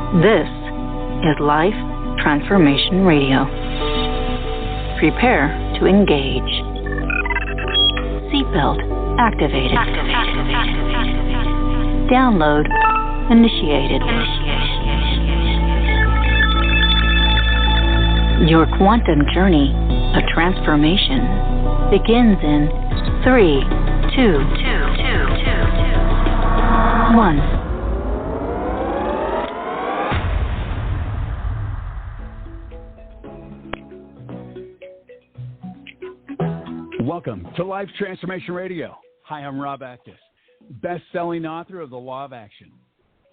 This is Life Transformation Radio. Prepare to engage. Seatbelt activated. Download initiated. Your quantum journey of transformation begins in 3, 2, 1. Welcome to Life Transformation Radio. Hi, I'm Rob Apprentice, best-selling author of The Law of Action,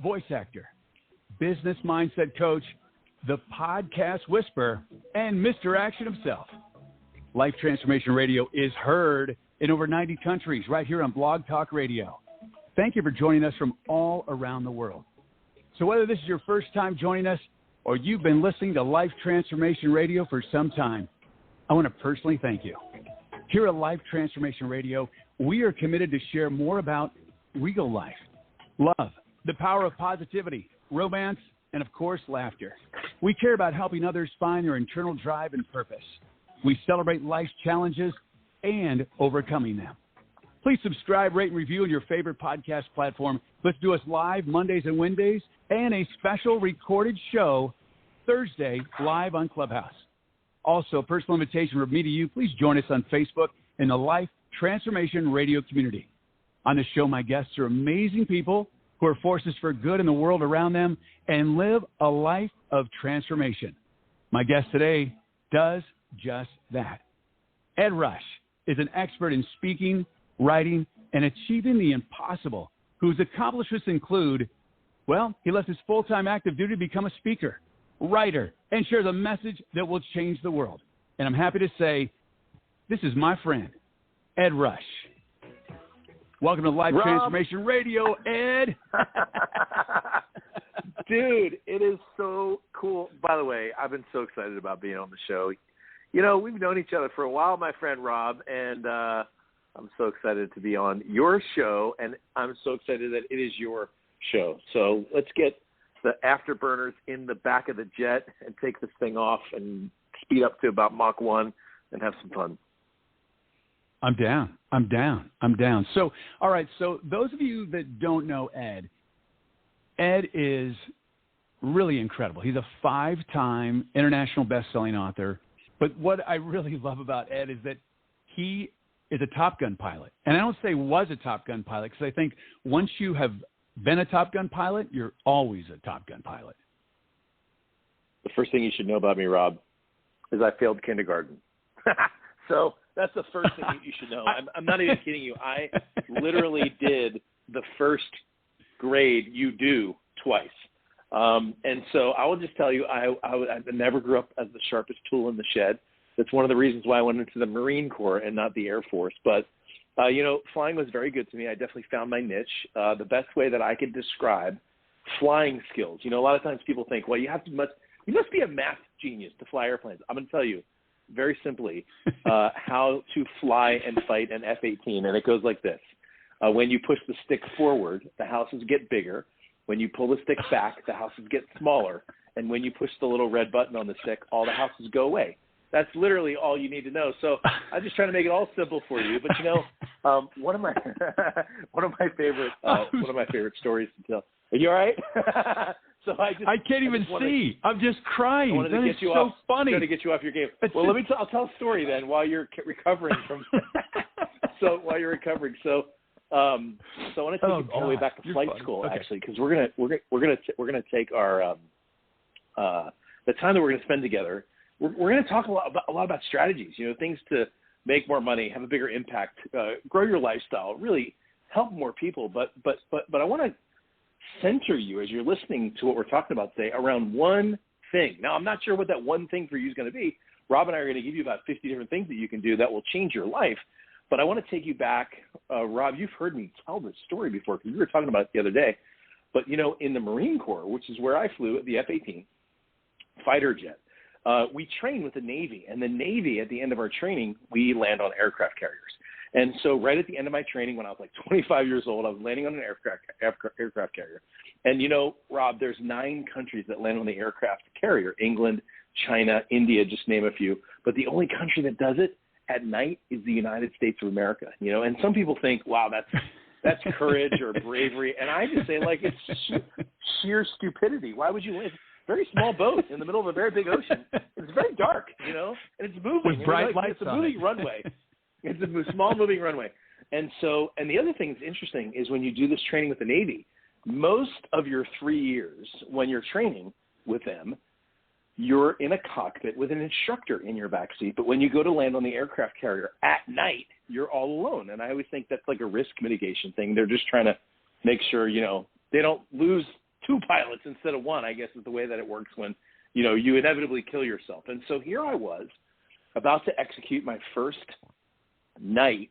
voice actor, business mindset coach, the podcast whisperer, and Mr. Action himself. Life Transformation Radio is heard in over 90 countries right here on Blog Talk Radio. Thank you for joining us from all around the world. So whether this is your first time joining us or you've been listening to Life Transformation Radio for some time, I want to personally thank you. Here at Life Transformation Radio, we are committed to share more about real life, love, the power of positivity, romance, and of course, laughter. We care about helping others find their internal drive and purpose. We celebrate life's challenges and overcoming them. Please subscribe, rate, and review on your favorite podcast platform. Let's do us live Mondays and Wednesdays, and a special recorded show Thursday live on Clubhouse. Also, a personal invitation from me to you. Please join us on Facebook in the Life Transformation Radio community. On the show, my guests are amazing people who are forces for good in the world around them and live a life of transformation. My guest today does just that. Ed Rush is an expert in speaking, writing, and achieving the impossible, whose accomplishments include, well, he left his full-time active duty to become a speaker, writer, and shares a message that will change the world. And I'm happy to say, this is my friend, Ed Rush. Welcome to Life Transformation Radio, Ed. Dude, it is so cool. By the way, I've been so excited about being on the show. You know, we've known each other for a while, my friend Rob, and I'm so excited to be on your show, and I'm so excited that it is your show. So let's get the afterburners in the back of the jet and take this thing off and speed up to about Mach 1 and have some fun. I'm down. So, all right. So those of you that don't know Ed is really incredible. He's a 5-time international best-selling author. But what I really love about Ed is that he is a Top Gun pilot. And I don't say was a Top Gun pilot because I think once you have been a Top Gun pilot, you're always a Top Gun pilot. The first thing you should know about me, Rob, is I failed kindergarten. So that's the first thing you should know. I'm not even kidding you. I literally did the first grade you do twice. And so I will just tell you, I never grew up as the sharpest tool in the shed. That's one of the reasons why I went into the Marine Corps and not the Air Force. But flying was very good to me. I definitely found my niche. The best way that I could describe flying skills, a lot of times people think, well, you must be a math genius to fly airplanes. I'm going to tell you very simply how to fly and fight an F-18, and it goes like this. When you push the stick forward, the houses get bigger. When you pull the stick back, the houses get smaller. And when you push the little red button on the stick, all the houses go away. That's literally all you need to know. So I'm just trying to make it all simple for you. But one of my favorite stories to tell. Are you all right? I can't even see. I'm just crying. I wanted to get you so funny. To get you off your game. Well, I'll tell a story then while you're recovering from. So I want to take you all the way back to flight school, actually, because we're gonna take our the time that we're gonna spend together. We're going to talk a lot about strategies, things to make more money, have a bigger impact, grow your lifestyle, really help more people. But I want to center you as you're listening to what we're talking about today around one thing. Now, I'm not sure what that one thing for you is going to be. Rob and I are going to give you about 50 different things that you can do that will change your life. But I want to take you back. Rob, you've heard me tell this story before because we were talking about it the other day. But, in the Marine Corps, which is where I flew at the F-18 fighter jet, we train with the Navy, and the Navy, at the end of our training, we land on aircraft carriers. And so right at the end of my training, when I was like 25 years old, I was landing on an aircraft carrier. And, you know, Rob, there's 9 countries that land on the aircraft carrier: England, China, India, just name a few. But the only country that does it at night is the United States of America, you know. And some people think, wow, that's courage or bravery. And I just say, like, it's sheer stupidity. Why would you land? Very small boat in the middle of a very big ocean. It's very dark, you know, and it's moving. With bright lights it's a on moving it. runway. It's a small moving runway. And so, and the other thing that's interesting is when you do this training with the Navy, most of your 3 years when you're training with them, you're in a cockpit with an instructor in your backseat. But when you go to land on the aircraft carrier at night, you're all alone. And I always think that's like a risk mitigation thing. They're just trying to make sure, you know, they don't lose 2 pilots instead of 1, I guess is the way that it works when, you know, you inevitably kill yourself. And so here I was about to execute my first night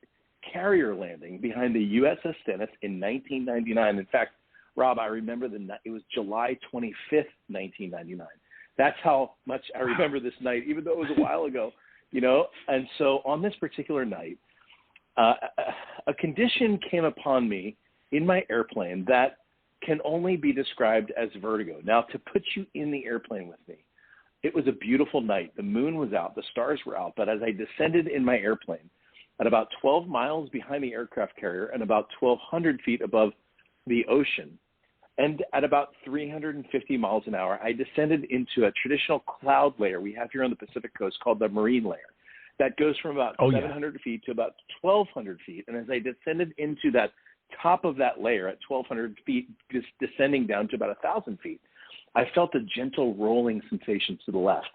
carrier landing behind the USS Stennis in 1999. In fact, Rob, I remember the night. It was July 25th, 1999. That's how much I remember this night, even though it was a while ago, you know. And so on this particular night, a condition came upon me in my airplane that can only be described as vertigo. Now, to put you in the airplane with me, it was a beautiful night. The moon was out, the stars were out, but as I descended in my airplane at about 12 miles behind the aircraft carrier and about 1,200 feet above the ocean, and at about 350 miles an hour, I descended into a traditional cloud layer we have here on the Pacific coast called the marine layer. That goes from about 700 feet to about 1,200 feet. And as I descended into that top of that layer at 1,200 feet, just descending down to about 1,000 feet, I felt a gentle rolling sensation to the left.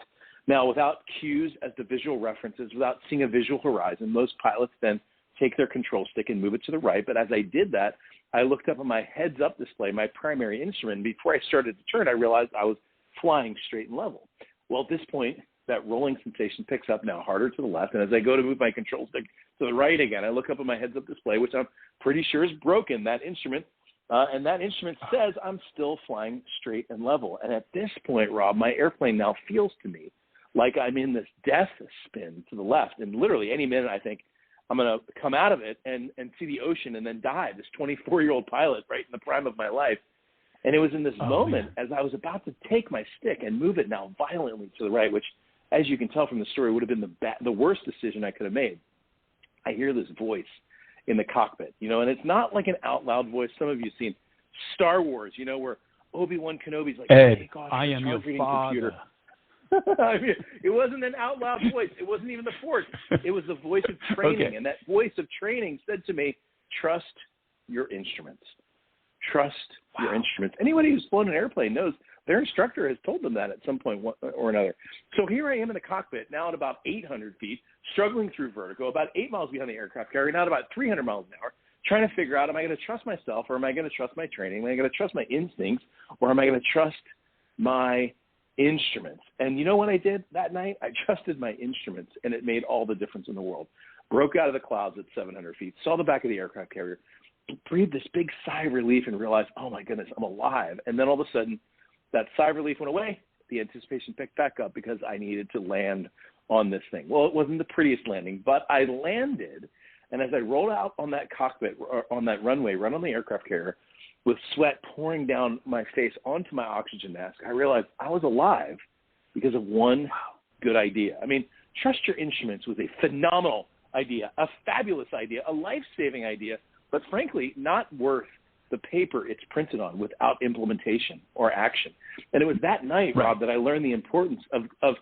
Now, without cues as to visual references, without seeing a visual horizon, most pilots then take their control stick and move it to the right. But as I did that, I looked up at my heads-up display, my primary instrument, and before I started to turn, I realized I was flying straight and level. Well, at this point, that rolling sensation picks up now harder to the left, and as I go to move my control stick to the right again, I look up at my heads-up display, which I'm pretty sure is broken, that instrument, and that instrument says I'm still flying straight and level. And at this point, Rob, my airplane now feels to me like I'm in this death spin to the left, and literally any minute I think, I'm going to come out of it and see the ocean and then die, this 24-year-old pilot right in the prime of my life. And it was in this moment as I was about to take my stick and move it now violently to the right, which, as you can tell from the story, would have been the worst decision I could have made. I hear this voice in the cockpit, you know, and it's not like an out-loud voice. Some of you have seen Star Wars, you know, where Obi-Wan Kenobi's like, Ed, hey, gosh, I am your father. Computer. I mean, it wasn't an out loud voice. It wasn't even the Force. It was the voice of training. Okay. And that voice of training said to me, trust your instruments. Trust your instruments. Anybody who's flown an airplane knows their instructor has told them that at some point or another. So here I am in the cockpit, now at about 800 feet, struggling through vertigo, about 8 miles behind the aircraft carrier, now at about 300 miles an hour, trying to figure out, am I going to trust myself or am I going to trust my training? Am I going to trust my instincts or am I going to trust my instruments? And you know what I did that night? I trusted my instruments, and it made all the difference in the world. Broke out of the clouds at 700 feet, saw the back of the aircraft carrier, breathed this big sigh of relief and realized, oh my goodness, I'm alive. And then all of a sudden, that sigh of relief went away. The anticipation picked back up because I needed to land on this thing. Well, it wasn't the prettiest landing, but I landed. And as I rolled out on that cockpit, or on that runway, right on the aircraft carrier, with sweat pouring down my face onto my oxygen mask, I realized I was alive because of one good idea. I mean, trust your instruments was a phenomenal idea, a fabulous idea, a life-saving idea, but frankly, not worth the paper it's printed on without implementation or action. And it was that night, Rob, that I learned the importance of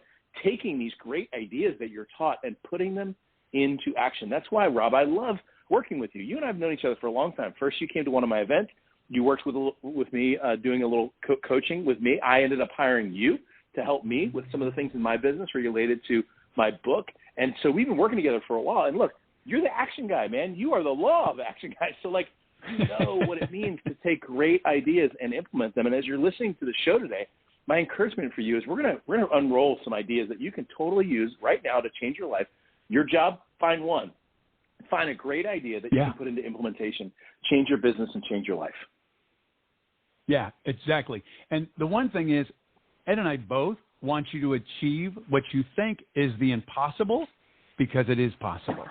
taking these great ideas that you're taught and putting them into action. That's why, Rob, I love working with you. You and I have known each other for a long time. First, you came to one of my events. You worked with me doing a little coaching with me. I ended up hiring you to help me with some of the things in my business related to my book. And so we've been working together for a while. And look, you're the action guy, man. You are the law of action guy. So, like, you know what it means to take great ideas and implement them. And as you're listening to the show today, my encouragement for you is we're gonna unroll some ideas that you can totally use right now to change your life. Your job, find one. Find a great idea that you can put into implementation, change your business, and change your life. Yeah, exactly. And the one thing is, Ed and I both want you to achieve what you think is the impossible, because it is possible.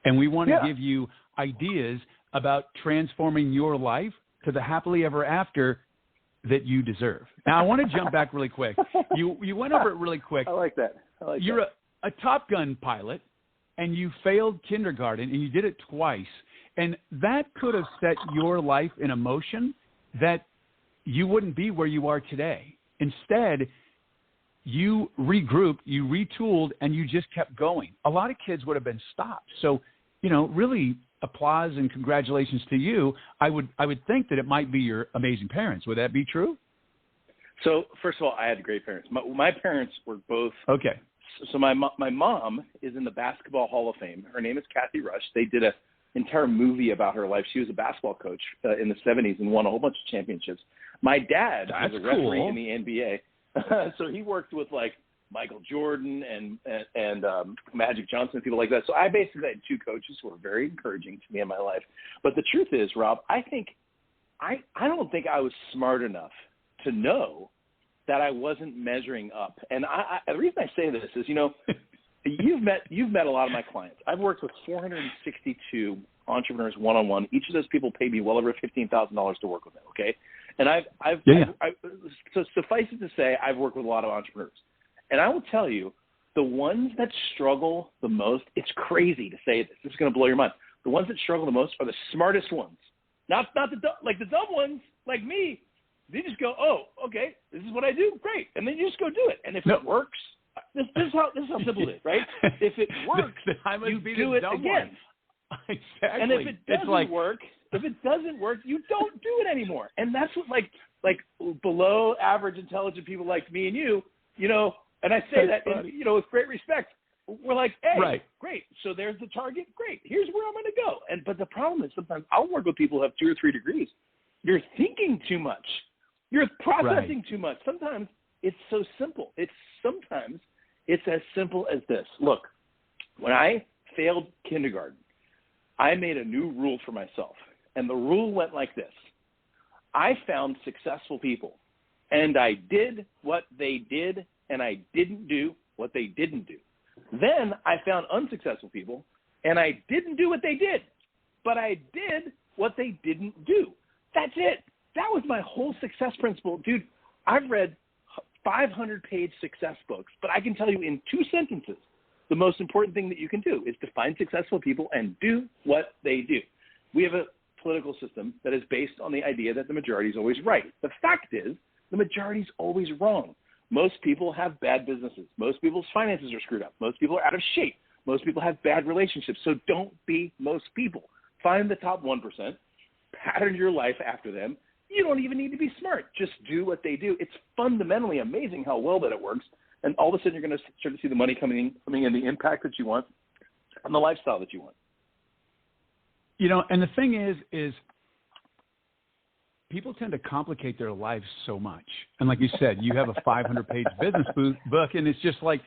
and we want to give you ideas about transforming your life to the happily ever after that you deserve. Now, I want to jump back really quick. You went over it really quick. I like that. You're a Top Gun pilot, and you failed kindergarten, and you did it twice. And that could have set your life in a motion that you wouldn't be where you are today. Instead, you regrouped, you retooled, and you just kept going. A lot of kids would have been stopped. So, really applause and congratulations to you. I would think that it might be your amazing parents. Would that be true? So, first of all, I had great parents. My parents were both. Okay. So my mom is in the Basketball Hall of Fame. Her name is Kathy Rush. They did an entire movie about her life. She was a basketball coach in the 70s and won a whole bunch of championships. My dad was a referee in the NBA. So he worked with like Michael Jordan and Magic Johnson, people like that. So I basically had two coaches who were very encouraging to me in my life. But the truth is, Rob, I don't think I was smart enough to know that I wasn't measuring up. And the reason I say this is, you've met a lot of my clients. I've worked with 462 entrepreneurs one-on-one. Each of those people paid me well over $15,000 to work with them. Okay. And so suffice it to say, I've worked with a lot of entrepreneurs. And I will tell you, the ones that struggle the most, it's crazy to say this. This is going to blow your mind. The ones that struggle the most are the smartest ones. Not the dumb ones like me. They just go, oh, okay, this is what I do, great, and then you just go do it. And if it works, this is how simple it is, right? If it works, you do it again. Exactly. And if it doesn't work, you don't do it anymore. And that's what like below average intelligent people like me and you, and I say that with great respect. We're like, hey, great. So there's the target. Great. Here's where I'm going to go. But the problem is sometimes I'll work with people who have 2 or 3 degrees. You're thinking too much. You're processing too much. Sometimes it's so simple. Sometimes it's as simple as this. Look, when I failed kindergarten, I made a new rule for myself. And the rule went like this. I found successful people, and I did what they did, and I didn't do what they didn't do. Then I found unsuccessful people, and I didn't do what they did, but I did what they didn't do. That's it. That was my whole success principle. Dude, I've read 500-page success books, but I can tell you in 2 sentences, the most important thing that you can do is to find successful people and do what they do. We have a political system that is based on the idea that the majority is always right. The fact is the majority is always wrong. Most people have bad businesses. Most people's finances are screwed up. Most people are out of shape. Most people have bad relationships. So don't be most people. Find the top 1%. Pattern your life after them. You don't even need to be smart. Just do what they do. It's fundamentally amazing how well that it works. And all of a sudden, you're going to start to see the money coming in, the impact that you want, and the lifestyle that you want. And the thing is people tend to complicate their lives so much. And like you said, you have a 500-page business book, and it's just like,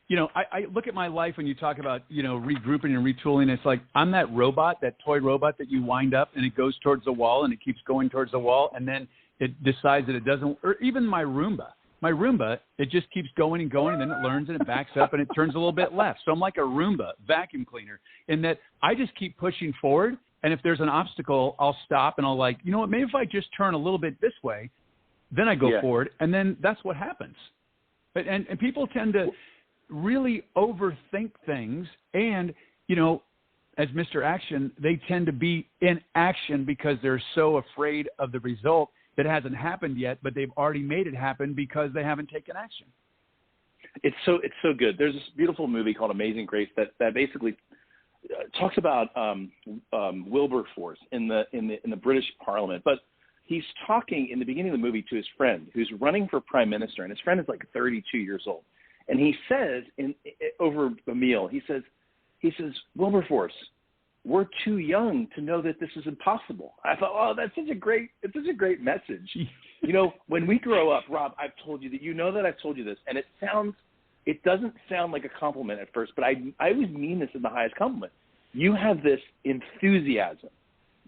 I look at my life when you talk about, regrouping and retooling. It's like I'm that robot, that toy robot that you wind up and it goes towards the wall and it keeps going towards the wall. And then it decides that it doesn't, or even my Roomba, it just keeps going and going, and then it learns and it backs up and it turns a little bit left. So I'm like a Roomba vacuum cleaner in that I just keep pushing forward. And if there's an obstacle, I'll stop and I'll like, you know what, maybe if I just turn a little bit this way, then I go forward. And then that's what happens. And people tend to really overthink things, and as Mr. Action, they tend to be in action because they're so afraid of the result that hasn't happened yet, but they've already made it happen because they haven't taken action. It's so good. There's this beautiful movie called Amazing Grace that basically talks about Wilberforce in the British Parliament, but he's talking in the beginning of the movie to his friend who's running for prime minister, and his friend is like 32 years old. And he says over a meal, he says, Wilberforce, we're too young to know that this is impossible. I thought, oh, it's such a great message. When we grow up, Rob, I've told you that I've told you this, and it doesn't sound like a compliment at first, but I always mean this in the highest compliment. You have this enthusiasm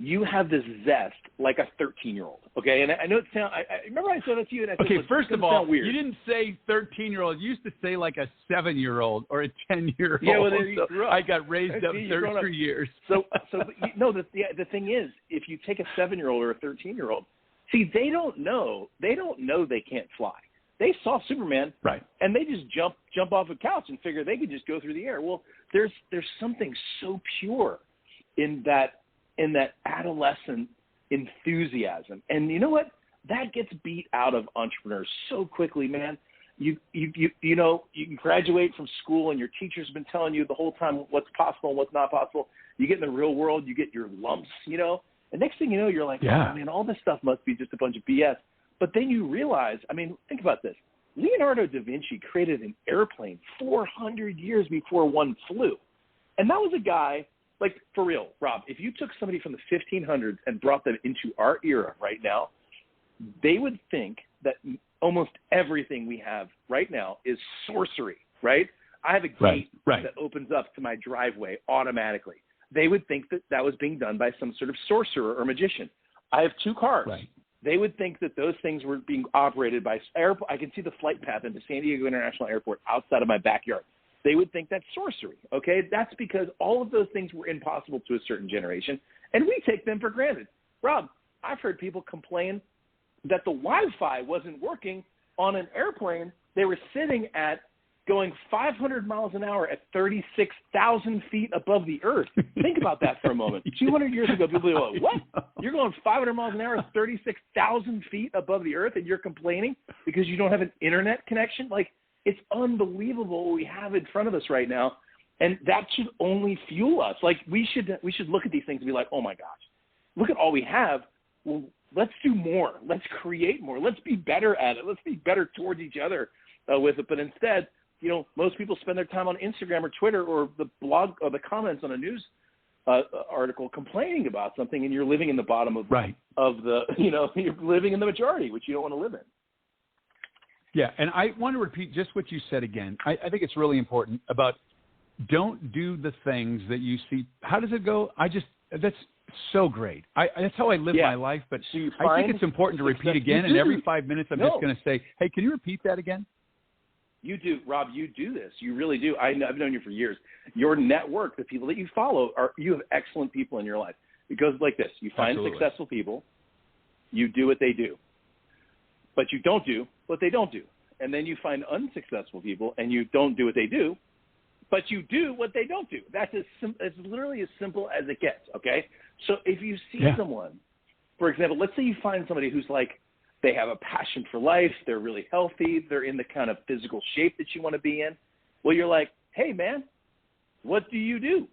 you have this zest like a 13-year-old, okay? And I know it sounds – I remember I said that to you, and I said, okay, first of all, weird. You didn't say 13-year-old. You used to say like a 7-year-old or a 10-year-old. Yeah, well, then I got raised up 33 years. So the thing is, if you take a 7-year-old or a 13-year-old, see, they don't know they can't fly. They saw Superman, right, and they just jump off a couch and figure they could just go through the air. Well, there's something so pure in that adolescent enthusiasm. And you know what? That gets beat out of entrepreneurs so quickly, man. You graduate from school and your teacher's been telling you the whole time what's possible and what's not possible. You get in the real world, you get your lumps, and next thing you know, you're like, yeah. Oh, man, all this stuff must be just a bunch of BS. But then you realize, I mean, think about this. Leonardo da Vinci created an airplane 400 years before one flew. And that was a guy, like, for real, Rob, if you took somebody from the 1500s and brought them into our era right now, they would think that almost everything we have right now is sorcery, right? I have a gate that opens up to my driveway automatically. They would think that was being done by some sort of sorcerer or magician. I have 2 cars. Right. They would think that those things were being operated by I can see the flight path into San Diego International Airport outside of my backyard. They would think that's sorcery, okay? That's because all of those things were impossible to a certain generation, and we take them for granted. Rob, I've heard people complain that the Wi-Fi wasn't working on an airplane they were sitting at going 500 miles an hour at 36,000 feet above the earth. Think about that for a moment. 200 years ago, people were like, what? You're going 500 miles an hour at 36,000 feet above the earth and you're complaining because you don't have an internet connection? Like, it's unbelievable what we have in front of us right now. And that should only fuel us. Like, we should look at these things and be like, oh my gosh, look at all we have. Well, let's do more. Let's create more. Let's be better at it. Let's be better towards each other with it. But instead, most people spend their time on Instagram or Twitter or the blog or the comments on a news article complaining about something, and you're living in the bottom of the, you're living in the majority, which you don't want to live in. Yeah, and I want to repeat just what you said again. I think it's really important about don't do the things that you see. How does it go? That's so great. That's how I live my life, but I think it's important to repeat again, and every 5 minutes I'm just going to say, hey, can you repeat that again? You do, Rob. You do this. You really do. I've known you for years. Your network, the people that you follow, you have excellent people in your life. It goes like this. You find successful people. You do what they do. But you don't do what they don't do. And then you find unsuccessful people, and you don't do what they do, but you do what they don't do. It's literally as simple as it gets, okay? So if you see someone, for example, let's say you find somebody who's like, they have a passion for life. They're really healthy. They're in the kind of physical shape that you want to be in. Well, you're like, hey, man, what do you do?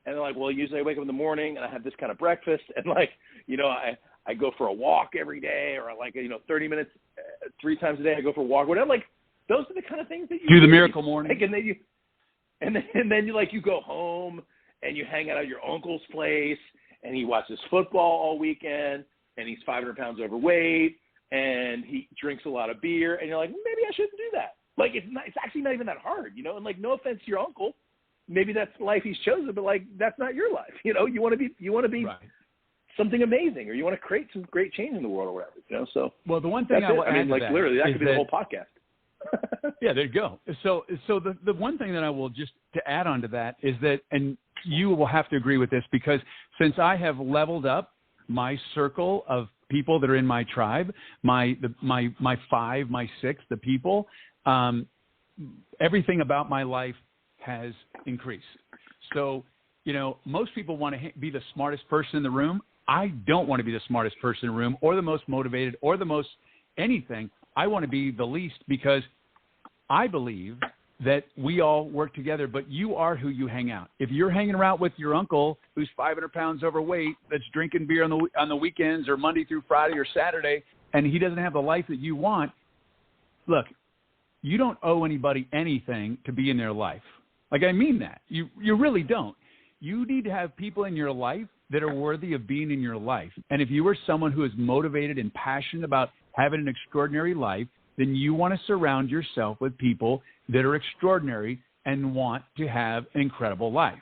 And they're like, well, usually I wake up in the morning and I have this kind of breakfast. And I go for a walk every day, or 30 minutes, 3 times a day I go for a walk, whatever. Like, those are the kind of things that you do. The miracle morning. And then you go home and you hang out at your uncle's place and he watches football all weekend and he's 500 pounds overweight. And he drinks a lot of beer, and you're like, maybe I shouldn't do that. Like, it's actually not even that hard, And like, no offense to your uncle, maybe that's the life he's chosen, but like, that's not your life. You want to be something amazing, or you want to create some great change in the world, or whatever. So well, the one thing I will add to that literally, that could be the whole podcast. Yeah, there you go. So the one thing that I will just to add on to that is that, and you will have to agree with this, because since I have leveled up my circle of people that are in my tribe, my 5, my 6, the people, everything about my life has increased. So, most people want to be the smartest person in the room. I don't want to be the smartest person in the room or the most motivated or the most anything. I want to be the least, because I believe that we all work together, but you are who you hang out. If you're hanging around with your uncle who's 500 pounds overweight, that's drinking beer on the weekends or Monday through Friday or Saturday, and he doesn't have the life that you want, look, you don't owe anybody anything to be in their life. Like, I mean that. You really don't. You need to have people in your life that are worthy of being in your life. And if you are someone who is motivated and passionate about having an extraordinary life, then you want to surround yourself with people that are extraordinary and want to have an incredible life.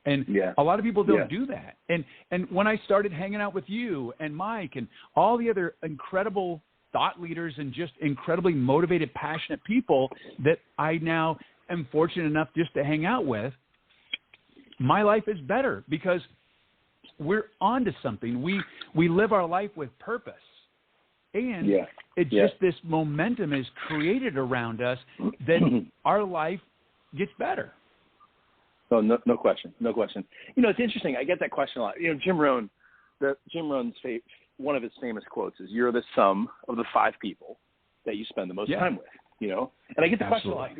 And a lot of people don't do that. And when I started hanging out with you and Mike and all the other incredible thought leaders and just incredibly motivated, passionate people that I now am fortunate enough just to hang out with, my life is better because we're onto something. We live our life with purpose. And just this momentum is created around us that our life gets better. Oh, no question. No question. It's interesting. I get that question a lot. Jim Rohn's one of his famous quotes is, "You're the sum of the 5 people that you spend the most time with." And I get the question a lot.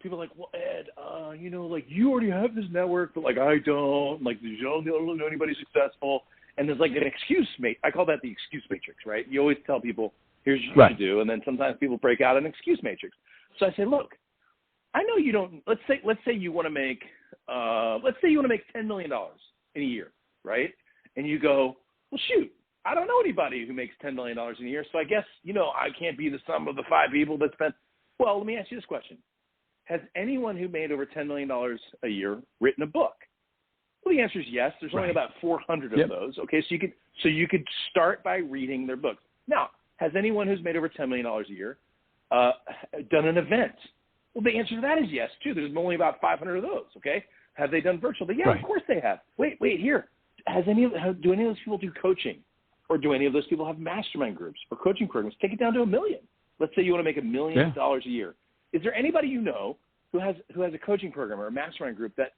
People are like, well, Ed, you already have this network, but I don't. You don't know anybody successful. And there's an excuse I call that the excuse matrix, right? You always tell people, here's what you do, and then sometimes people break out an excuse matrix. So I say, look, I know you don't. Let's say you want to make $10 million in a year, right? And you go, well, shoot, I don't know anybody who makes $10 million in a year, so I guess I can't be the sum of the 5 people that spend. Well, let me ask you this question: has anyone who made over $10 million a year written a book? Well, the answer is yes. There's only about 400 of those. Okay, so you could start by reading their books. Now, has anyone who's made over $10 million a year done an event? Well, the answer to that is yes, too. There's only about 500 of those, okay? Have they done virtual? Yeah, of course they have. Wait, here. Do any of those people do coaching? Or do any of those people have mastermind groups or coaching programs? Take it down to $1 million. Let's say you want to make $1 million a year. Is there anybody who has a coaching program or a mastermind group that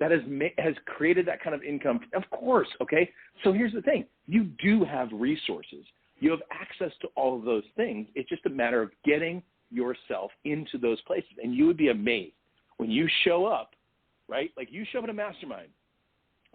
has created that kind of income? Of course, okay? So here's the thing. You do have resources. You have access to all of those things. It's just a matter of getting yourself into those places. And you would be amazed when you show up, right? You show up in a mastermind,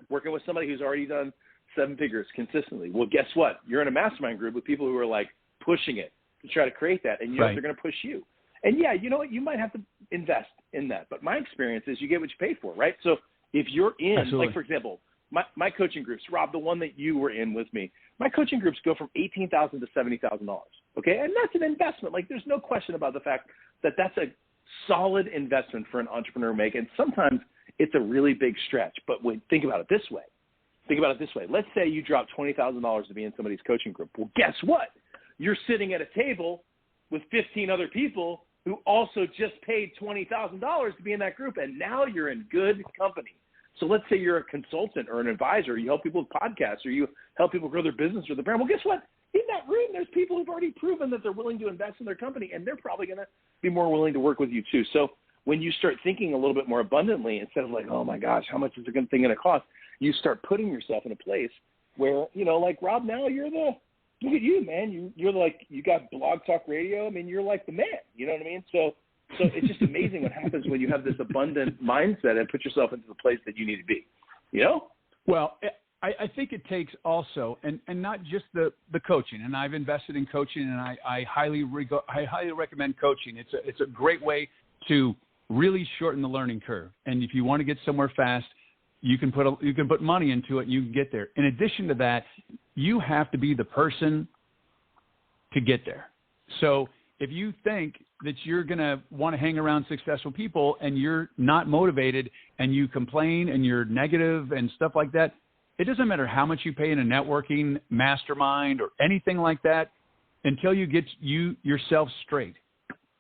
working with somebody who's already done 7 figures consistently. Well, guess what? You're in a mastermind group with people who are pushing it to try to create that, and they're going to push you. And you know what? You might have to invest in that. But my experience is you get what you pay for, right? So if you're in, for example, my coaching groups, Rob, the one that you were in with me, my coaching groups go from $18,000 to $70,000. Okay, and that's an investment. There's no question about the fact that that's a solid investment for an entrepreneur to make. And sometimes it's a really big stretch. But think about it this way. Let's say you drop $20,000 to be in somebody's coaching group. Well, guess what? You're sitting at a table with 15 other people who also just paid $20,000 to be in that group, and now you're in good company. So let's say you're a consultant or an advisor, you help people with podcasts, or you help people grow their business or their brand. Well, guess what? In that room, there's people who've already proven that they're willing to invest in their company, and they're probably going to be more willing to work with you too. So when you start thinking a little bit more abundantly, instead of oh my gosh, how much is the thing going to cost? You start putting yourself in a place where, Rob, now look at you, man. You're you got Blog Talk Radio. I mean, you're the man. You know what I mean? So it's just amazing what happens when you have this abundant mindset and put yourself into the place that you need to be. Well, I think it takes also, and not just the coaching. And I've invested in coaching, and I highly recommend coaching. It's a great way to really shorten the learning curve. And if you want to get somewhere fast, you can put money into it, and you can get there. In addition to that, you have to be the person to get there. So if you think that you're going to want to hang around successful people and you're not motivated and you complain and you're negative and stuff like that, it doesn't matter how much you pay in a networking mastermind or anything like that until you get yourself straight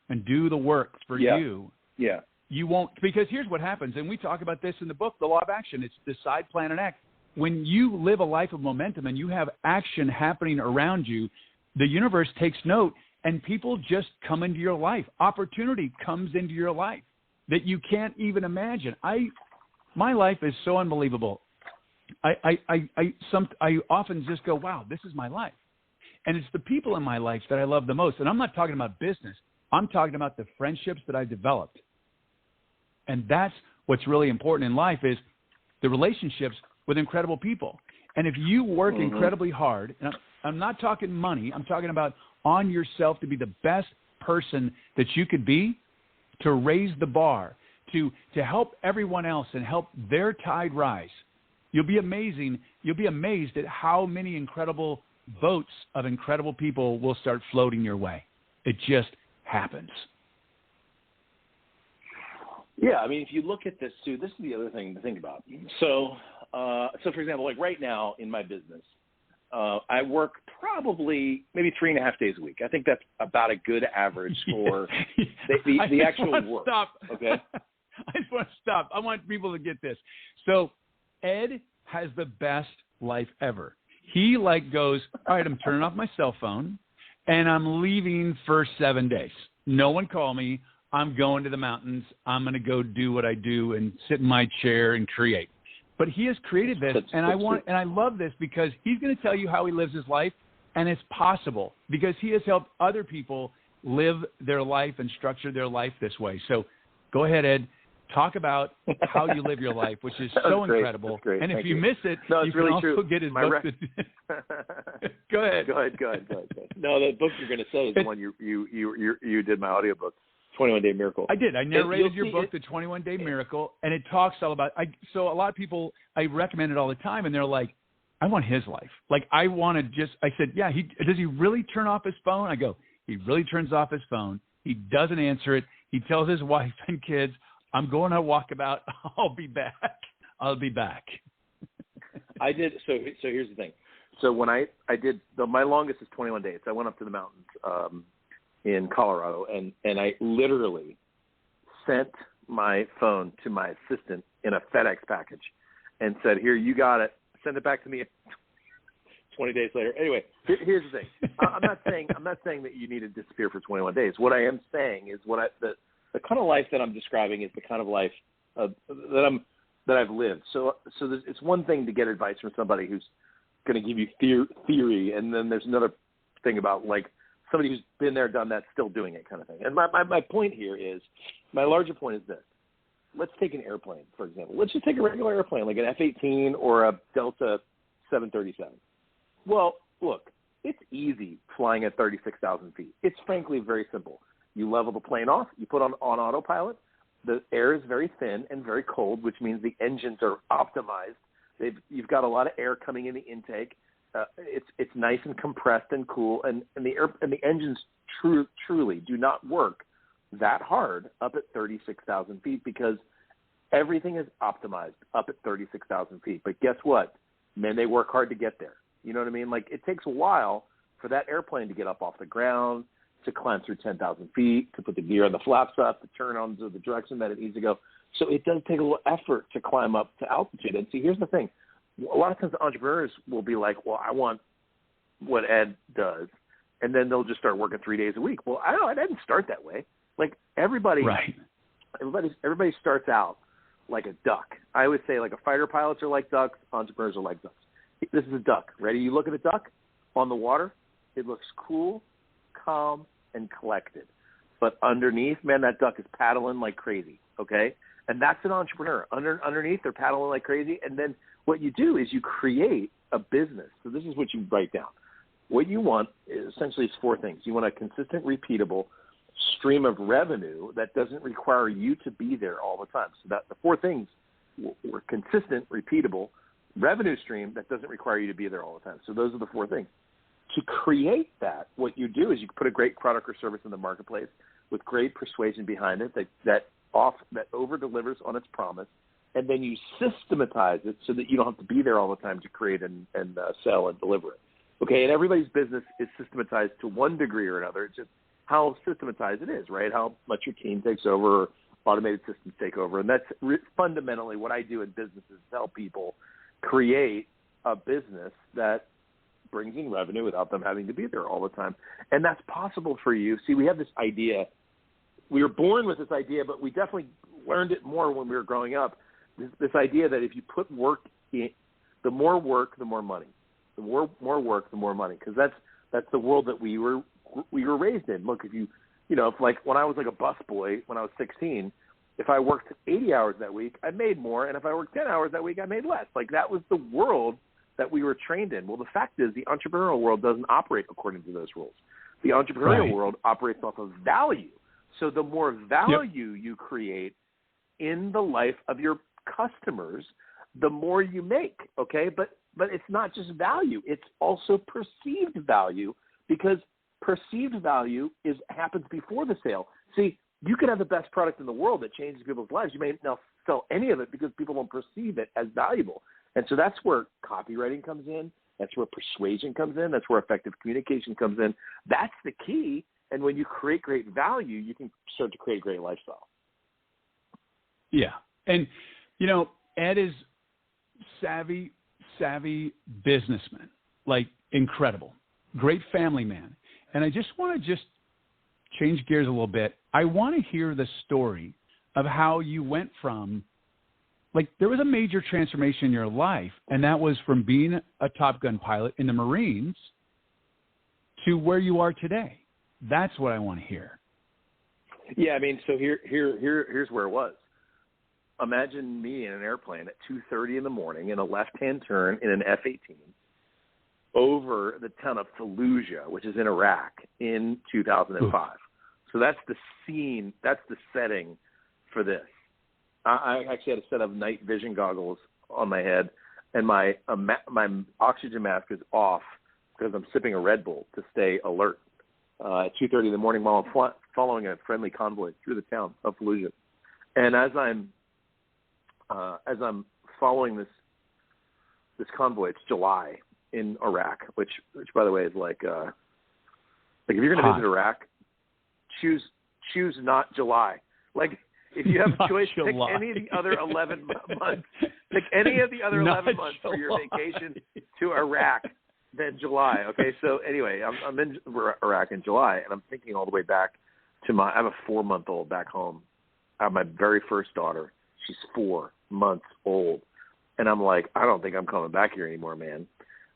and do the work for you. Yeah. You won't, because here's what happens, and we talk about this in the book, The Law of Action. It's decide, plan, and act. When you live a life of momentum and you have action happening around you, the universe takes note, and people just come into your life. Opportunity comes into your life that you can't even imagine. My life is so unbelievable. I often just go, wow, this is my life. And it's the people in my life that I love the most. And I'm not talking about business. I'm talking about the friendships that I've developed. And that's what's really important in life is the relationships with incredible people. And if you work incredibly hard, and I'm not talking money, I'm talking about on yourself to be the best person that you could be, to raise the bar, to help everyone else and help their tide rise. You'll be amazed at how many incredible boats of incredible people will start floating your way. It just happens. Yeah, I mean, if you look at this too, this is the other thing to think about. So for example, like right now in my business, I work probably maybe 3.5 days a week. I think that's about a good average for the actual work. Stop. Okay. I just want to stop. I want people to get this. So Ed has the best life ever. He goes, all right, I'm turning off my cell phone and I'm leaving for 7 days. No one call me. I'm going to the mountains. I'm going to go do what I do and sit in my chair and create. But he has created this, and I love this because he's going to tell you how he lives his life, and it's possible because he has helped other people live their life and structure their life this way. So go ahead, Ed. Talk about how you live your life, which is so incredible. And if you miss it, you can also get his book. Go ahead. Go ahead. No, the book you're going to say is the one you did my audiobook, 21-Day Miracle. I did. I narrated your book, The 21-Day Miracle, and it talks all about so a lot of people, I recommend it all the time, and they're like, I want his life. Like, I said, yeah, does he really turn off his phone? I go, he really turns off his phone. He doesn't answer it. He tells his wife and kids, I'm going on a walkabout. I'll be back. I did. So here's the thing. So when I did, my longest is 21 days. I went up to the mountains in Colorado, and I literally sent my phone to my assistant in a FedEx package and said, here, you got it. Send it back to me 20 days later. Anyway, here's the thing. I'm not saying that you need to disappear for 21 days. What I am saying is the kind of life that I'm describing is the kind of life that I've lived. So it's one thing to get advice from somebody who's going to give you theory, and then there's another thing about like somebody who's been there, done that, still doing it kind of thing. And my point here is, my larger point is this. Let's take an airplane, for example. Let's just take a regular airplane, like an F-18 or a Delta 737. Well, look, it's easy flying at 36,000 feet. It's frankly very simple. You level the plane off, you put on autopilot. The air is very thin and very cold, which means the engines are optimized. You've got a lot of air coming in the intake. It's nice and compressed and cool, and the engines truly do not work that hard up at 36,000 feet because everything is optimized up at 36,000 feet. But guess what? Man, they work hard to get there. You know what I mean? Like, it takes a while for that airplane to get up off the ground, to climb through 10,000 feet, to put the gear on the flaps up, to turn onto the direction that it needs to go. So it does take a little effort to climb up to altitude. And see, here's the thing. A lot of times entrepreneurs will be like, well, I want what Ed does. And then they'll just start working 3 days a week. Well, I didn't start that way. Like everybody starts out like a duck. I would say like a fighter pilots are like ducks. Entrepreneurs are like ducks. This is a duck. Ready? You look at a duck on the water. It looks cool, calm, and collected. But underneath, man, that duck is paddling like crazy, okay? And that's an entrepreneur. Underneath, they're paddling like crazy. And then what you do is you create a business. So this is what you write down. What you want is essentially four things. You want a consistent, repeatable stream of revenue that doesn't require you to be there all the time. So that the four things were consistent, repeatable revenue stream that doesn't require you to be there all the time. So those are the four things. To create that, what you do is you put a great product or service in the marketplace with great persuasion behind it that over-delivers on its promise, and then you systematize it so that you don't have to be there all the time to create and sell and deliver it. Okay, and everybody's business is systematized to one degree or another. It's just how systematized it is, right? How much your team takes over, or automated systems take over. And that's fundamentally what I do in business is help people create a business that brings in revenue without them having to be there all the time. And that's possible for you. See, we have this idea. We were born with this idea, but we definitely learned it more when we were growing up. This idea that if you put work in, the more work, the more money. The more work, the more money. Because that's the world that we were raised in. Look, if like when I was like a busboy when I was 16, if I worked 80 hours that week, I made more. And if I worked 10 hours that week, I made less. Like that was the world that we were trained in. Well, the fact is the entrepreneurial world doesn't operate according to those rules. The entrepreneurial world operates off of value. So the more value you create in the life of your customers, the more you make, okay? But it's not just value. It's also perceived value, because perceived value happens before the sale. See, you could have the best product in the world that changes people's lives. You may not sell any of it because people don't perceive it as valuable. And so that's where copywriting comes in. That's where persuasion comes in. That's where effective communication comes in. That's the key. And when you create great value, you can start to create a great lifestyle. Yeah. And, Ed is savvy businessman, like incredible, great family man. And I just want to change gears a little bit. I want to hear the story of how you went from, there was a major transformation in your life, and that was from being a Top Gun pilot in the Marines to where you are today. That's what I want to hear. Yeah, I mean, so here's where it was. Imagine me in an airplane at 2:30 in the morning in a left-hand turn in an F-18 over the town of Fallujah, which is in Iraq, in 2005. So that's the scene, that's the setting for this. I actually had a set of night vision goggles on my head, and my oxygen mask is off because I'm sipping a Red Bull to stay alert at 2:30 in the morning while I'm following a friendly convoy through the town of Fallujah. And as I'm following this convoy, it's July in Iraq, which by the way is like if you're going to visit Iraq, choose not July. Like if you have a choice, pick any of the other 11 months. Pick any of the other 11 months for your vacation to Iraq than July. Okay, so anyway, I'm in Iraq in July, and I'm thinking all the way back to I have a 4-month-old back home. I have my very first daughter. She's 4 months old. And I'm like, I don't think I'm coming back here anymore, man.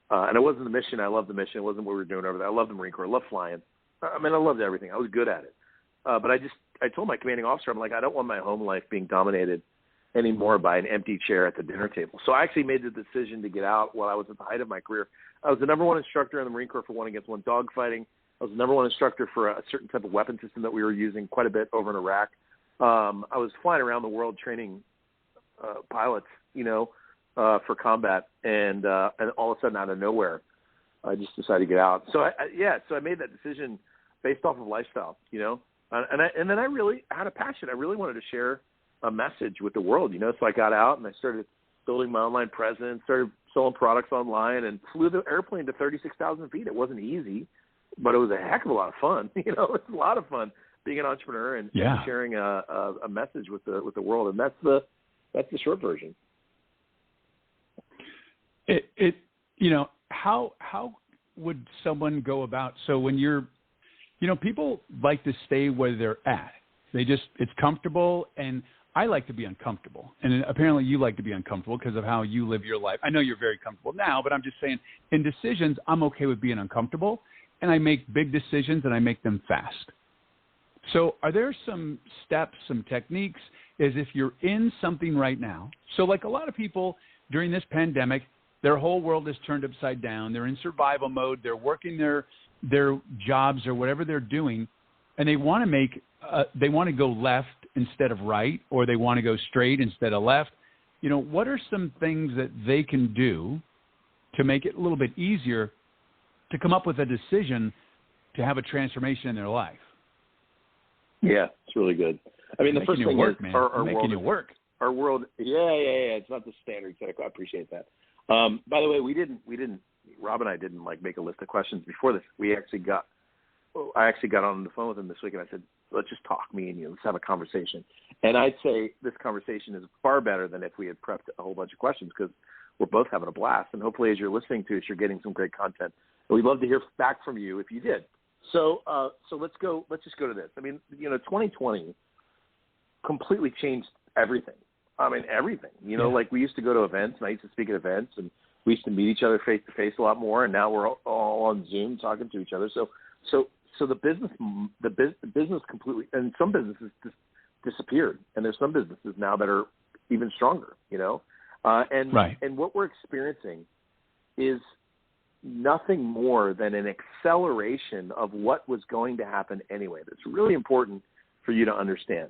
And it wasn't the mission. I loved the mission. It wasn't what we were doing over there. I loved the Marine Corps. I loved flying. I mean, I loved everything. I was good at it. But I told my commanding officer, I'm like, I don't want my home life being dominated anymore by an empty chair at the dinner table. So I actually made the decision to get out while I was at the height of my career. I was the number one instructor in the Marine Corps for 1-against-1 dogfighting. I was the number one instructor for a certain type of weapon system that we were using quite a bit over in Iraq. I was flying around the world training pilots, for combat, and all of a sudden, out of nowhere, I just decided to get out. So I made that decision based off of lifestyle, and then I really had a passion. I really wanted to share a message with the world, So I got out and I started building my online presence, started selling products online, and flew the airplane to 36,000 feet. It wasn't easy, but it was a heck of a lot of fun. It's a lot of fun being an entrepreneur and sharing a message with the world, and that's the short version. How would someone go about, so when you're, people like to stay where they're at. It's comfortable, and I like to be uncomfortable. And apparently you like to be uncomfortable because of how you live your life. I know you're very comfortable now, but I'm just saying in decisions, I'm okay with being uncomfortable, and I make big decisions and I make them fast. So are there some steps, some techniques, as if you're in something right now? So like a lot of people during this pandemic, their whole world is turned upside down. They're in survival mode. They're working their jobs or whatever they're doing, and they want to go left instead of right, or they want to go straight instead of left. What are some things that they can do to make it a little bit easier to come up with a decision to have a transformation in their life? Yeah, it's really good. I mean, the first thing is our making you work. Our world, yeah. It's not the standard. I appreciate that. By the way, Rob and I didn't make a list of questions before this. I actually got on the phone with him this week, and I said, let's just talk, me and you. Let's have a conversation. And I'd say this conversation is far better than if we had prepped a whole bunch of questions, because we're both having a blast. And hopefully as you're listening to us, you're getting some great content. And we'd love to hear back from you if you did. So let's just go to this. I mean, 2020 completely changed everything. I mean, everything. We used to go to events, and I used to speak at events, and we used to meet each other face to face a lot more. And now we're all on Zoom talking to each other. So the business completely, and some businesses just disappeared, and there's some businesses now that are even stronger. And what we're experiencing is nothing more than an acceleration of what was going to happen anyway. That's really important for you to understand.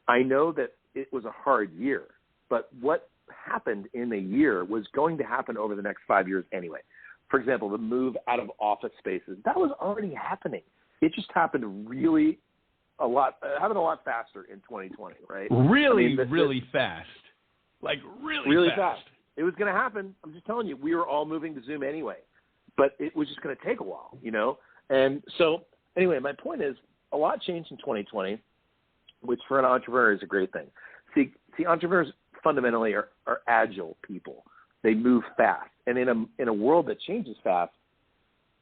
I know that it was a hard year, but what happened in a year was going to happen over the next 5 years anyway. For example, the move out of office spaces, that was already happening. It just happened really a lot faster in 2020, right? Really fast. Like really fast. It was going to happen. I'm just telling you, we were all moving to Zoom anyway, but it was just going to take a while, you know? And so anyway, my point is a lot changed in 2020, which for an entrepreneur is a great thing. See, entrepreneurs fundamentally are agile people. They move fast. And in a world that changes fast,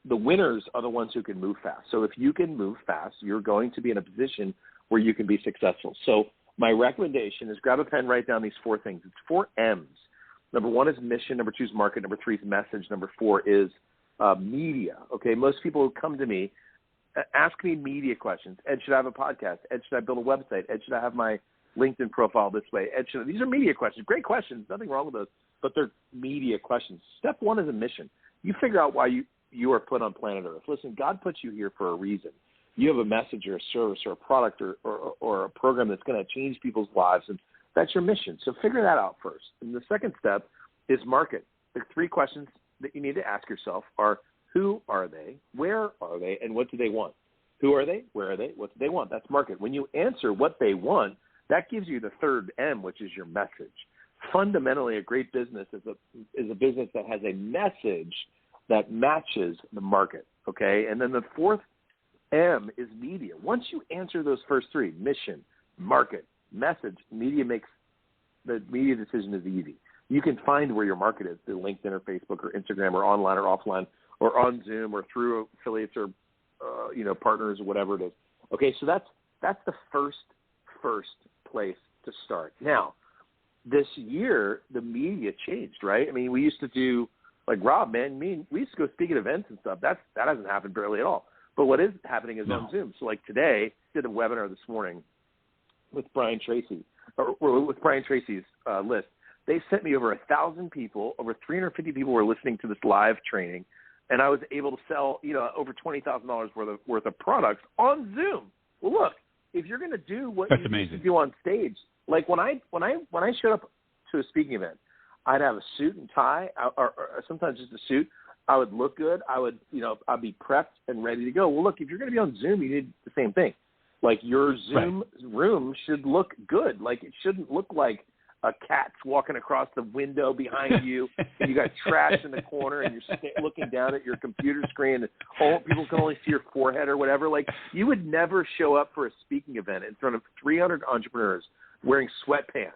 the winners are the ones who can move fast. So if you can move fast, you're going to be in a position where you can be successful. So my recommendation is grab a pen, write down these 4 things. It's 4 M's. Number 1 is mission. Number 2 is market. Number 3 is message. Number 4 is media. Okay, most people who come to me ask me media questions. Ed, should I have a podcast? Ed, should I build a website? Ed, should I have my LinkedIn profile this way? Ed, these are media questions. Great questions. Nothing wrong with those, but they're media questions. Step 1 is a mission. You figure out why you are put on planet Earth. Listen, God put you here for a reason. You have a message or a service or a product or a program that's going to change people's lives, and that's your mission. So figure that out first. And the second step is market. The 3 questions that you need to ask yourself are, who are they, where are they, and what do they want? Who are they, where are they, what do they want? That's market. When you answer what they want, that gives you the 3rd M, which is your message. Fundamentally, a great business is a business that has a message that matches the market, okay? And then the 4th M is media. Once you answer those first 3, mission, market, message, media makes the media decision is easy. You can find where your market is through LinkedIn or Facebook or Instagram or online or offline or on Zoom or through affiliates or partners or whatever it is. Okay, so that's the first place to start. Now, this year the media changed, right? I mean, we used to do like Rob, man. We used to go speak at events and stuff. That hasn't happened barely at all. But what is happening is on Zoom. So like today, I did a webinar this morning with Brian Tracy, or with Brian Tracy's list. They sent me over 1,000 people, over 350 people were listening to this live training, and I was able to sell, over $20,000 worth of products on Zoom. Well, look, if you're going to do what you used to do on stage, like when I showed up to a speaking event, I'd have a suit and tie, or sometimes just a suit. I would look good. I'd be prepped and ready to go. Well, look, if you're going to be on Zoom, you need the same thing. Like your Zoom room should look good. Like it shouldn't look like a cat's walking across the window behind you, and you got trash in the corner, and you're looking down at your computer screen, and people can only see your forehead or whatever. Like you would never show up for a speaking event in front of 300 entrepreneurs wearing sweatpants,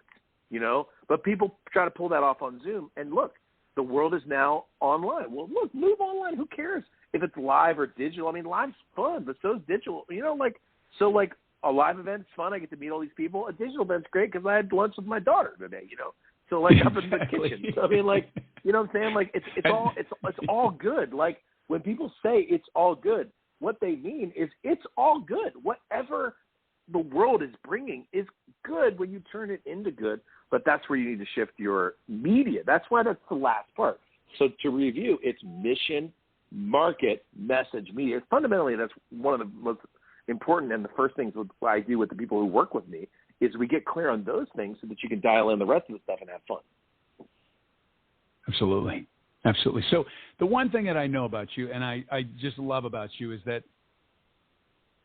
But people try to pull that off on Zoom, and look, the world is now online. Well, look, move online. Who cares if it's live or digital? I mean, live's fun, but so's digital. So a live event's fun. I get to meet all these people. A digital event's great because I had lunch with my daughter today. So like up in the kitchen. So I mean, like, you know what I'm saying? Like it's all good. Like when people say it's all good, what they mean is it's all good. Whatever the world is bringing is good when you turn it into good. But that's where you need to shift your media. That's why that's the last part. So to review, it's mission, market, message, media. Fundamentally, that's one of the most important and the first things I do with the people who work with me is we get clear on those things so that you can dial in the rest of the stuff and have fun. Absolutely. So the one thing that I know about you and I just love about you is that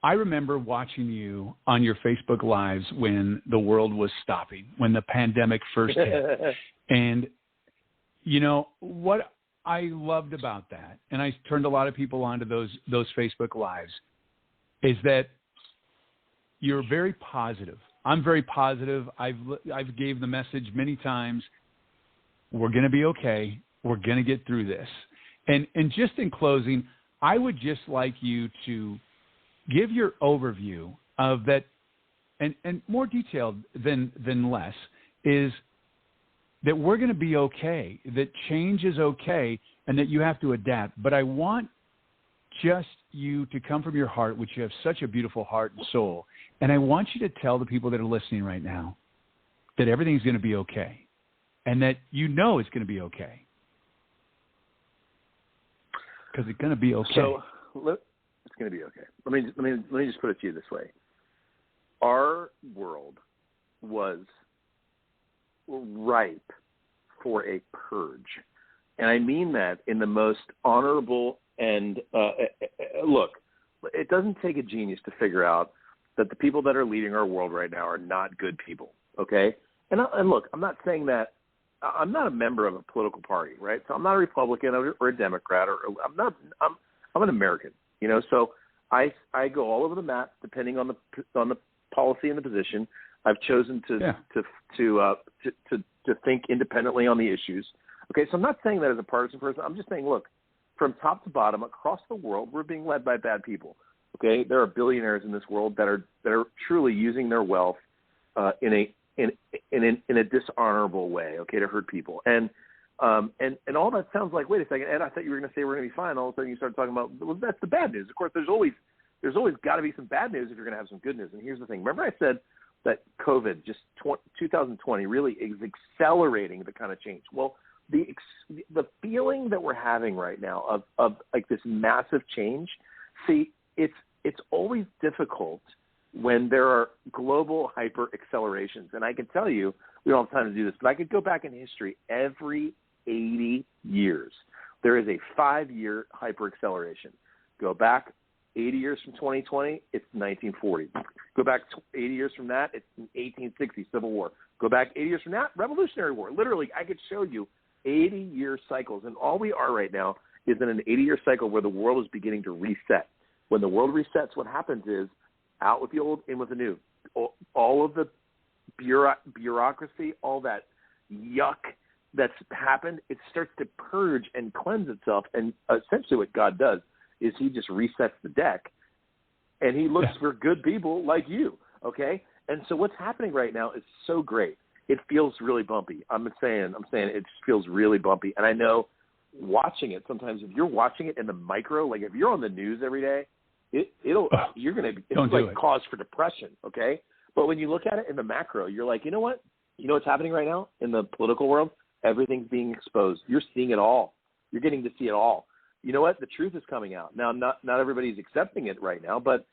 I remember watching you on your Facebook Lives when the world was stopping, when the pandemic first hit. And, what I loved about that, and I turned a lot of people onto those Facebook Lives, is that you're very positive. I'm very positive. I've gave the message many times. We're going to be okay. We're going to get through this. And just in closing, I would just like you to give your overview of that, and more detailed than less, is that we're going to be okay, that change is okay, and that you have to adapt. But I want just you to come from your heart, which you have such a beautiful heart and soul, and I want you to tell the people that are listening right now that everything's going to be okay, and that it's going to be okay. Because it's going to be okay. So it's going to be okay. Let me just put it to you this way. Our world was ripe for a purge. And I mean that in the most honorable and look, it doesn't take a genius to figure out that the people that are leading our world right now are not good people, okay? And look, I'm not saying that I'm not a member of a political party, right? So I'm not a Republican or a Democrat, or I'm an American, you know. So I go all over the map depending on the policy and the position. I've chosen to think independently on the issues. Okay, so I'm not saying that as a partisan person. I'm just saying, look, from top to bottom across the world, we're being led by bad people. Okay, there are billionaires in this world that are truly using their wealth in a dishonorable way. Okay, to hurt people, and all that sounds like, wait a second, Ed, I thought you were going to say we're going to be fine. All of a sudden, you start talking about, well, that's the bad news. Of course, there's always got to be some bad news if you're going to have some good news. And here's the thing. Remember, I said that COVID, just 2020, really is accelerating the kind of change. Well, the feeling that we're having right now of like this massive change. See, it's always difficult when there are global hyper accelerations. And I can tell you, we don't have time to do this, but I could go back in history every 80 years. There is a 5-year hyper acceleration. Go back 80 years from 2020, it's 1940. Go back 80 years from that, it's 1860, Civil War. Go back 80 years from that, Revolutionary War. Literally, I could show you 80-year cycles. And all we are right now is in an 80-year cycle where the world is beginning to reset. When the world resets, what happens is out with the old, in with the new. All of the bureaucracy, all that yuck that's happened, it starts to purge and cleanse itself. And essentially what God does is he just resets the deck, and he looks for good people like you, okay? And so what's happening right now is so great. It feels really bumpy. I'm saying it just feels really bumpy. And I know watching it sometimes, if you're watching it in the micro, like if you're on the news every day, it's like cause for depression, okay? But when you look at it in the macro, you're like, you know what? You know what's happening right now in the political world? Everything's being exposed. You're seeing it all. You're getting to see it all. You know what? The truth is coming out. Now, not everybody's accepting it right now, but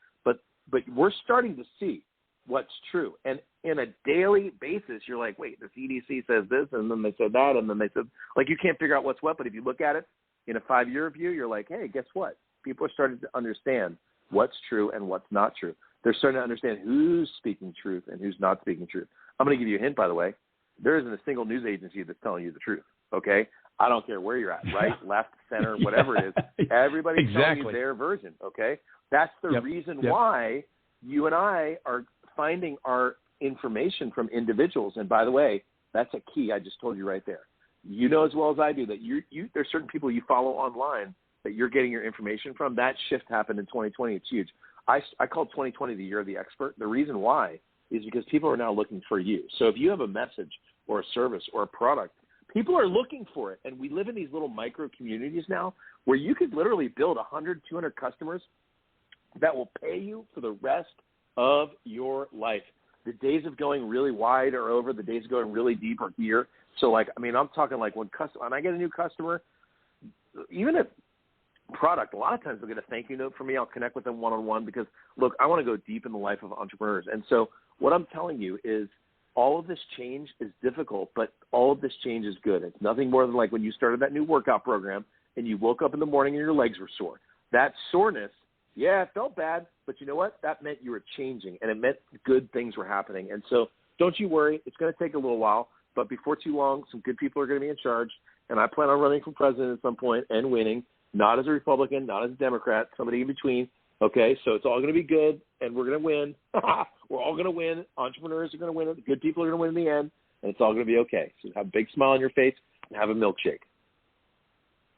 we're starting to see what's true. And in a daily basis, you're like, wait, the CDC says this, and then they said that, and then they said, like, you can't figure out what's what. But if you look at it in a 5-year view, you're like, hey, guess what? People are starting to understand what's true and what's not true. They're starting to understand who's speaking truth and who's not speaking truth. I'm going to give you a hint, by the way. There isn't a single news agency that's telling you the truth, okay? I don't care where you're at, right, left, center, whatever it is. Everybody's telling you their version, okay? That's the reason why you and I are finding our information from individuals. And by the way, that's a key I just told you right there. You know as well as I do that there's certain people you follow online that you're getting your information from. That shift happened in 2020. It's huge. I call 2020 the year of the expert. The reason why is because people are now looking for you. So if you have a message or a service or a product, people are looking for it. And we live in these little micro communities now where you could literally build 100, 200 customers that will pay you for the rest of your life. The days of going really wide are over. The days of going really deep are here. So, like, I mean, I'm talking like when I get a new customer, even if product, a lot of times they'll get a thank you note from me. I'll connect with them one-on-one because, look, I want to go deep in the life of entrepreneurs. And so what I'm telling you is all of this change is difficult, but all of this change is good. It's nothing more than like when you started that new workout program and you woke up in the morning and your legs were sore. That soreness, yeah, it felt bad, but you know what? That meant you were changing, and it meant good things were happening. And so don't you worry. It's going to take a little while, but before too long, some good people are going to be in charge, and I plan on running for president at some point and winning. Not as a Republican, not as a Democrat, somebody in between. Okay, so it's all going to be good, and we're going to win. We're all going to win. Entrepreneurs are going to win. The good people are going to win in the end, and it's all going to be okay. So have a big smile on your face and have a milkshake.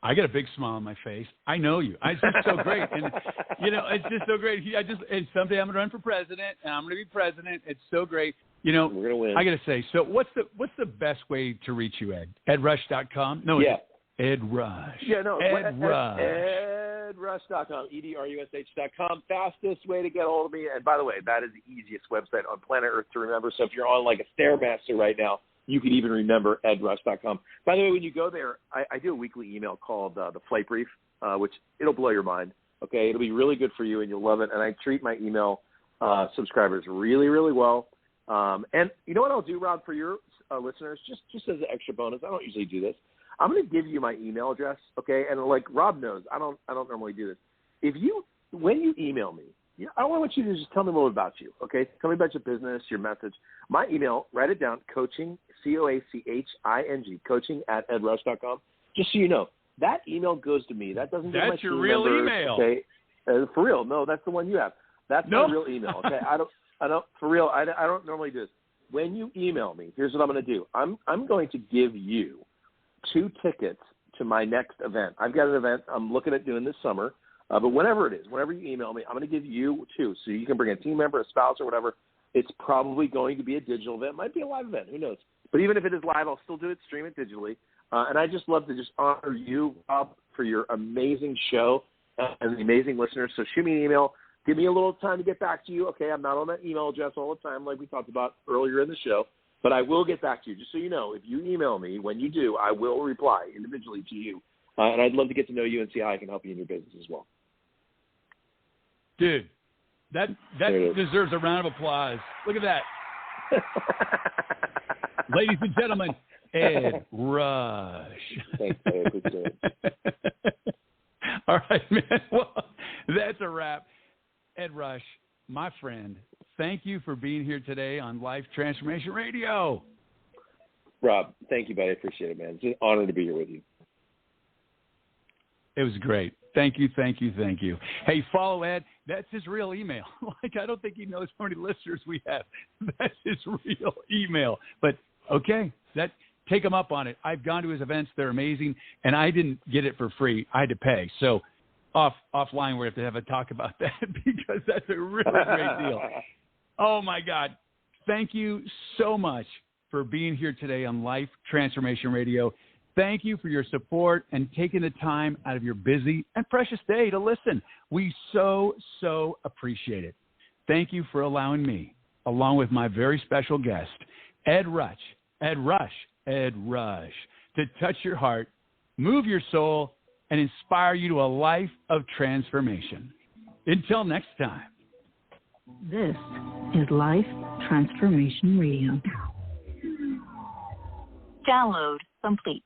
I got a big smile on my face. I know you. It's just so great. And, you know, it's just so great. And someday I'm going to run for president, and I'm going to be president. It's so great. You know, we're going to win. I got to say, so what's the best way to reach you, Ed? EdRush.com? No, yeah. Ed Rush. Yeah, no. Ed Rush. EdRush.com, EdRush.com. Fastest way to get a hold of me. And by the way, that is the easiest website on planet Earth to remember. So if you're on like a Stairmaster right now, you can even remember EdRush.com. By the way, when you go there, I do a weekly email called the Flight Brief, which it'll blow your mind. Okay, it'll be really good for you, and you'll love it. And I treat my email subscribers really, really well. And you know what I'll do, Rob, for your listeners, just as an extra bonus. I don't usually do this. I'm going to give you my email address, okay? And like Rob knows, I don't normally do this. When you email me, I want you to just tell me a little about you, okay? Tell me about your business, your message. My email, write it down, coaching, COACHING, coaching at edrush.com. Just so you know, that email goes to me. That doesn't go to my That's your team real members, email. Okay? For real. No, that's the one you have. That's my real email, okay? I don't, for real, I don't normally do this. When you email me, here's what I'm going to do. I'm going to give you 2 tickets to my next event. I've got an event I'm looking at doing this summer, but whenever it is, whenever you email me, I'm going to give you 2. So you can bring a team member, a spouse, or whatever. It's probably going to be a digital event. It might be a live event. Who knows? But even if it is live, I'll still do it, stream it digitally. And I just love to just honor you, Rob, for your amazing show and the amazing listeners. So shoot me an email. Give me a little time to get back to you. Okay, I'm not on that email address all the time like we talked about earlier in the show, but I will get back to you. Just so you know, if you email me, when you do, I will reply individually to you. And I'd love to get to know you and see how I can help you in your business as well. Dude, that deserves a round of applause. Look at that. Ladies and gentlemen, Ed Rush. Thanks, I appreciate it. All right, man. Well, that's a wrap. Ed Rush, my friend, thank you for being here today on Life Transformation Radio. Rob, thank you, buddy. I appreciate it, man. It's an honor to be here with you. It was great. Thank you, thank you, thank you. Hey, follow Ed. That's his real email. I don't think he knows how many listeners we have. That's his real email. But, okay, take him up on it. I've gone to his events. They're amazing, and I didn't get it for free. I had to pay. So, offline, we have to have a talk about that because that's a really great deal. Oh, my God. Thank you so much for being here today on Life Transformation Radio. Thank you for your support and taking the time out of your busy and precious day to listen. We so appreciate it. Thank you for allowing me, along with my very special guest, Ed Rush, to touch your heart, move your soul, and inspire you to a life of transformation. Until next time. This is Life Transformation Radio. Download complete.